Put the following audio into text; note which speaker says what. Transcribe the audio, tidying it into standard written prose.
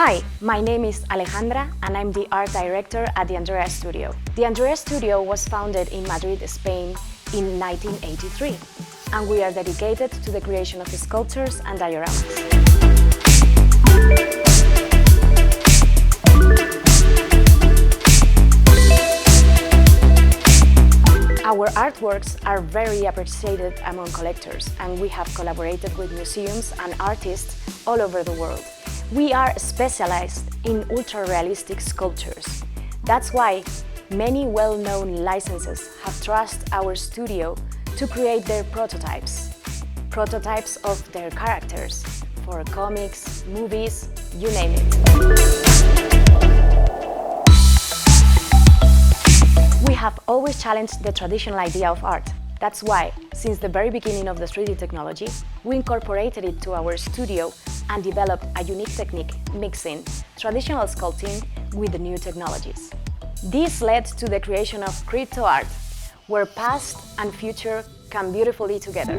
Speaker 1: Hi, my name is Alejandra and I'm the art director at the Andrea Studio. The Andrea Studio was founded in Madrid, Spain in 1983, and we are dedicated to the creation of sculptures and dioramas. Our artworks are very appreciated among collectors, and we have collaborated with museums and artists all over the world. We are specialized in ultra-realistic sculptures. That's why many well-known licenses have trusted our studio to create their prototypes of their characters for comics, movies, you name it. We have always challenged the traditional idea of art. That's why, since the very beginning of the 3D technology, we incorporated it to our studio and developed a unique technique mixing traditional sculpting with the new technologies. This led to the creation of crypto art, where past and future come beautifully together.